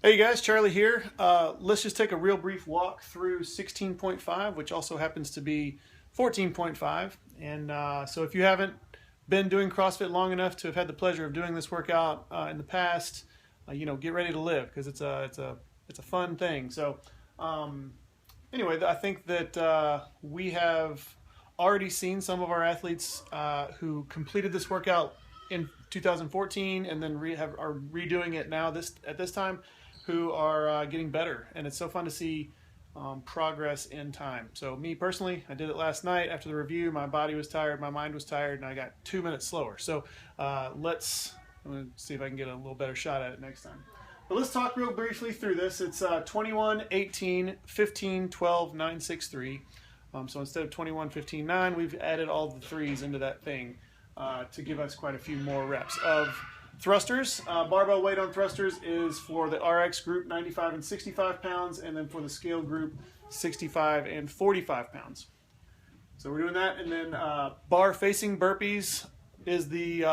Hey guys, Charlie here. Let's just take a real brief walk through 16.5, which also happens to be 14.5. And so if you haven't been doing CrossFit long enough to have had the pleasure of doing this workout in the past, get ready to live because it's a fun thing. So um, anyway, I think that we have already seen some of our athletes who completed this workout in 2014 and then are redoing it now at this time, who are getting better, and it's so fun to see progress in time. So me personally, I did it last night after the review. My body was tired, my mind was tired, and I got 2 minutes slower. So I'm going to see if I can get a little better shot at it next time. But let's talk real briefly through this. It's 21, 18, 15, 12, 9, 6, 3. So instead of 21, 15, 9, we've added all the threes into that thing to give us quite a few more reps of thrusters. Barbell weight on thrusters is for the RX group 95 and 65 pounds, and then for the scale group 65 and 45 pounds. So we're doing that, and then bar facing burpees is the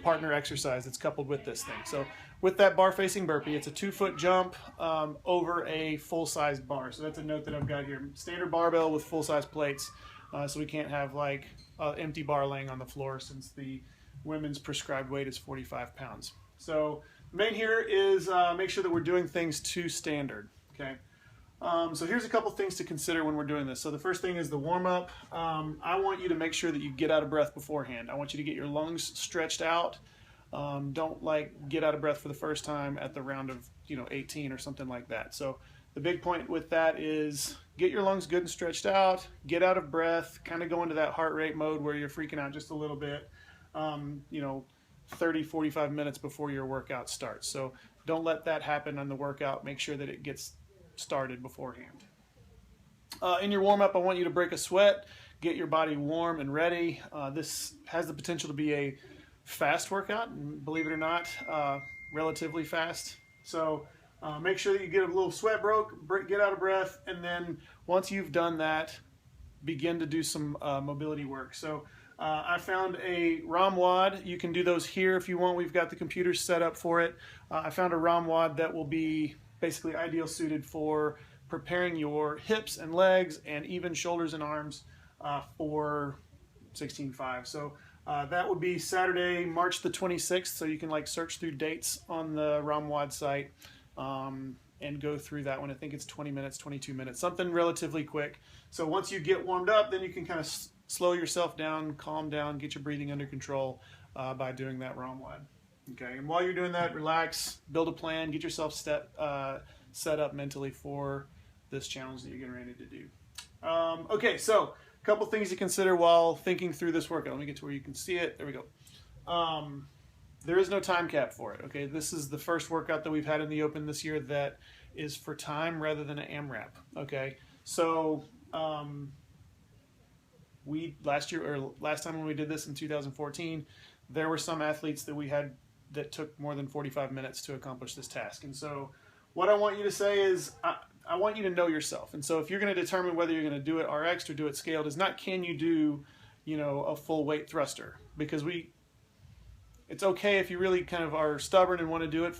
partner exercise that's coupled with this thing. So with that bar facing burpee, it's a 2-foot jump over a full-sized bar. So that's a note that I've got here. Standard barbell with full-size plates, so we can't have like an empty bar laying on the floor since the women's prescribed weight is 45 pounds. So the main here is make sure that we're doing things to standard. Okay. So here's a couple things to consider when we're doing this. So the first thing is the warm-up. I want you to make sure that you get out of breath beforehand. I want you to get your lungs stretched out. Don't get out of breath for the first time at the round of 18 or something like that. So the big point with that is get your lungs good and stretched out, get out of breath, kind of go into that heart rate mode where you're freaking out just a little bit. 30, 45 minutes before your workout starts. So don't let that happen on the workout. Make sure that it gets started beforehand. In your warm-up, I want you to break a sweat, get your body warm and ready. This has the potential to be a fast workout, and believe it or not, relatively fast. So make sure that you get a little sweat get out of breath, and then once you've done that, begin to do some mobility work. So I found a ROM wad. You can do those here if you want. We've got the computers set up for it. I found a ROM wad that will be basically ideal suited for preparing your hips and legs and even shoulders and arms for 16.5. So that would be Saturday, March the 26th. So you can search through dates on the ROM wad site and go through that one. I think it's 20 minutes, 22 minutes, something relatively quick. So once you get warmed up, then you can kind of slow yourself down, calm down, get your breathing under control by doing that ROM wad. Okay, and while you're doing that, relax, build a plan, get yourself set up mentally for this challenge that you're getting ready to do. Okay, so a couple things to consider while thinking through this workout. Let me get to where you can see it. There we go. There is no time cap for it. Okay, this is the first workout that we've had in the Open this year that is for time rather than an AMRAP. Okay, so last time when we did this in 2014, there were some athletes that we had that took more than 45 minutes to accomplish this task. And so what I want you to say is I want you to know yourself. And so if you're going to determine whether you're going to do it RX or do it scaled, is not can you do a full weight thruster, because it's okay if you really kind of are stubborn and want to do it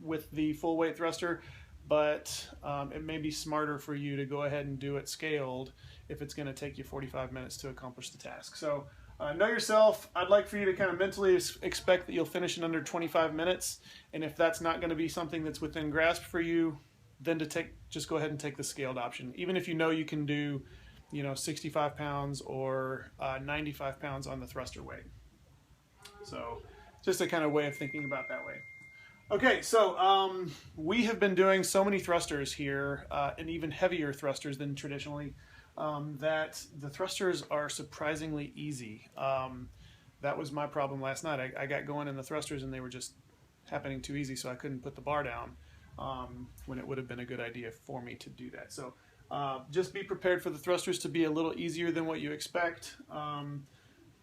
with the full weight thruster, but it may be smarter for you to go ahead and do it scaled if it's going to take you 45 minutes to accomplish the task. So know yourself. I'd like for you to kind of mentally expect that you'll finish in under 25 minutes, and if that's not going to be something that's within grasp for you, then just go ahead and take the scaled option, even if you can do 65 pounds or 95 pounds on the thruster weight. So just a kind of way of thinking about that way. Okay, so we have been doing so many thrusters here, and even heavier thrusters than traditionally, that the thrusters are surprisingly easy. That was my problem last night. I got going in the thrusters and they were just happening too easy, so I couldn't put the bar down when it would have been a good idea for me to do that. So just be prepared for the thrusters to be a little easier than what you expect.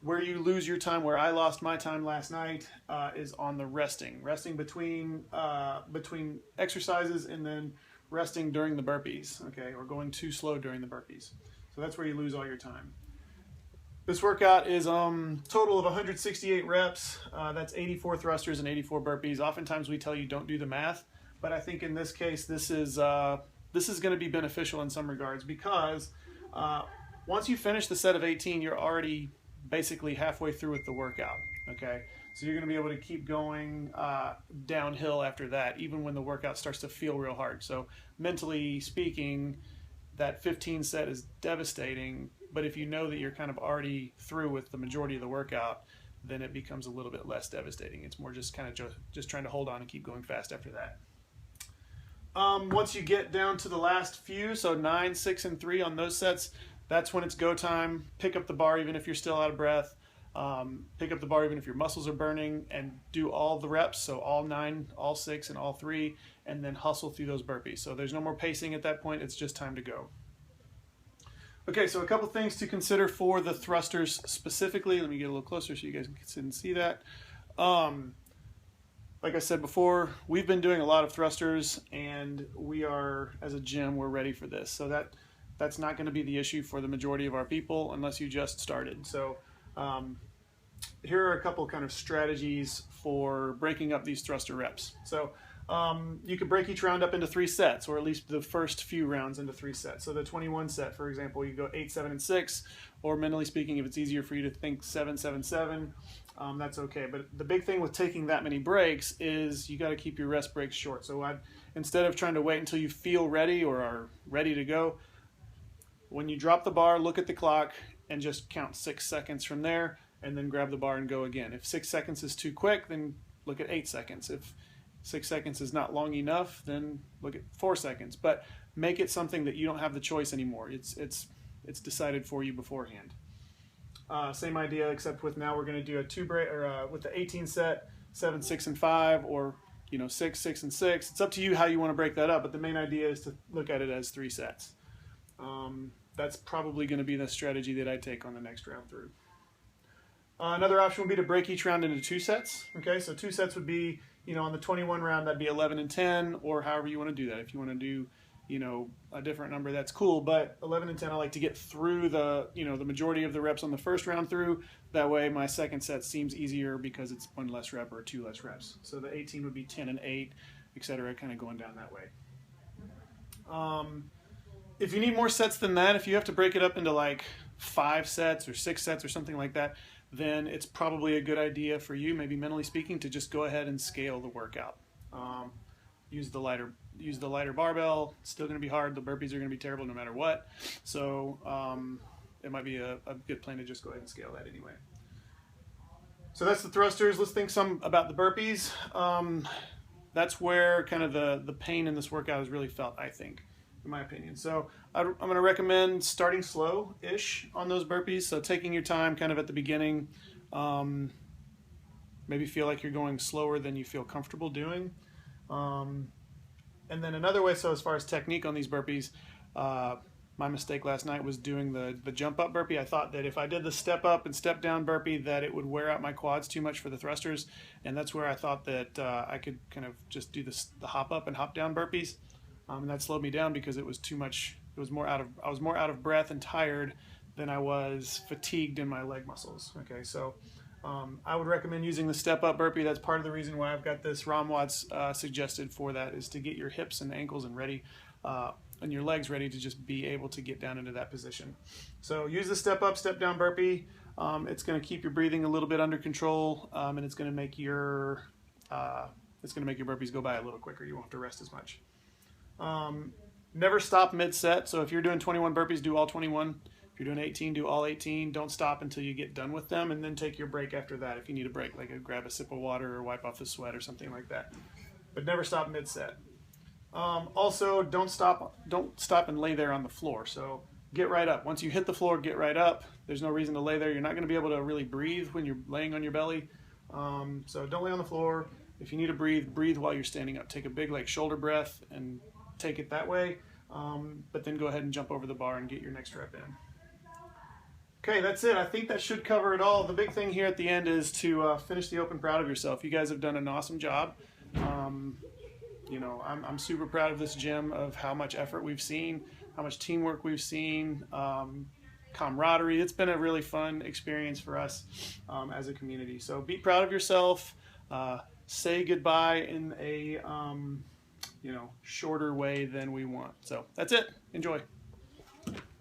Where you lose your time, where I lost my time last night, is on the resting between exercises, and then resting during the burpees, okay, or going too slow during the burpees. So that's where you lose all your time. This workout is total of 168 reps. That's 84 thrusters and 84 burpees. Oftentimes we tell you don't do the math, but I think in this case, this is going to be beneficial in some regards because once you finish the set of 18, you're already basically halfway through with the workout. Okay, so you're going to be able to keep going downhill after that, even when the workout starts to feel real hard. So mentally speaking, that 15 set is devastating, but if you know that you're kind of already through with the majority of the workout, then it becomes a little bit less devastating. It's more just kind of just trying to hold on and keep going fast after that. Once you get down to the last few, so 9, 6, and 3 on those sets, that's when it's go time. Pick up the bar even if you're still out of breath. Pick up the bar even if your muscles are burning, and do all the reps, so all 9, all 6, and all 3, and then hustle through those burpees. So there's no more pacing at that point, it's just time to go. Okay, so a couple things to consider for the thrusters specifically. Let me get a little closer so you guys can sit and see that. Like I said before, we've been doing a lot of thrusters, and we are, as a gym, we're ready for this. So that's not going to be the issue for the majority of our people unless you just started. So here are a couple kind of strategies for breaking up these thruster reps. So you could break each round up into 3 sets, or at least the first few rounds into 3 sets. So the 21 set, for example, you go 8, 7, and 6, or mentally speaking, if it's easier for you to think 7, 7, 7, that's okay. But the big thing with taking that many breaks is you got to keep your rest breaks short. So instead of trying to wait until you feel ready or are ready to go, when you drop the bar, look at the clock and just count 6 seconds from there, and then grab the bar and go again. If 6 seconds is too quick, then look at 8 seconds. If 6 seconds is not long enough, then look at 4 seconds. But make it something that you don't have the choice anymore. It's decided for you beforehand. Same idea, except with now we're going to do a 2 break, or with the 18 set, 7, 6, and 5, or 6, 6, and 6. It's up to you how you want to break that up, but the main idea is to look at it as 3 sets. That's probably going to be the strategy that I take on the next round through. Another option would be to break each round into 2 sets. Okay, so 2 sets would be, on the 21 round, that'd be 11 and 10, or however you want to do that. If you want to do, a different number, that's cool. But 11 and 10, I like to get through the, the majority of the reps on the first round through. That way my second set seems easier because it's 1 less rep or 2 less reps. So the 18 would be 10 and 8, etc., kind of going down that way. If you need more sets than that, if you have to break it up into like 5 sets or 6 sets or something like that, then it's probably a good idea for you, maybe mentally speaking, to just go ahead and scale the workout. Use the lighter barbell. It's still going to be hard. The burpees are going to be terrible no matter what. So it might be a good plan to just go ahead and scale that anyway. So that's the thrusters. Let's think some about the burpees. That's where kind of the pain in this workout is really felt, I think, in my opinion. So I'm going to recommend starting slow-ish on those burpees. So taking your time kind of at the beginning. Maybe feel like you're going slower than you feel comfortable doing. And then another way, so as far as technique on these burpees, my mistake last night was doing the jump up burpee. I thought that if I did the step up and step down burpee that it would wear out my quads too much for the thrusters. And that's where I thought that I could kind of just do the hop up and hop down burpees. And that slowed me down because it was too much. I was more out of breath and tired than I was fatigued in my leg muscles. Okay, so I would recommend using the step up burpee. That's part of the reason why I've got this ROMWATS suggested for that, is to get your hips and ankles and ready, and your legs ready to just be able to get down into that position. So use the step up, step down burpee. It's going to keep your breathing a little bit under control, and it's going to make your burpees go by a little quicker. You won't have to rest as much. Never stop mid-set. So if you're doing 21 burpees, do all 21. If you're doing 18, do all 18. Don't stop until you get done with them, and then take your break after that if you need a break, like grab a sip of water or wipe off the sweat or something like that. But never stop mid-set. Also, don't stop and lay there on the floor. So get right up. Once you hit the floor, get right up. There's no reason to lay there. You're not going to be able to really breathe when you're laying on your belly. So don't lay on the floor. If you need to breathe while you're standing up. Take a big shoulder breath and take it that way, but then go ahead and jump over the bar and get your next rep in. Okay, that's it. I think that should cover it all. The big thing here at the end is to finish the open proud of yourself. You guys have done an awesome job. I'm super proud of this gym, of how much effort we've seen, how much teamwork we've seen, camaraderie. It's been a really fun experience for us as a community. So be proud of yourself. Say goodbye in shorter way than we want. So that's it. Enjoy.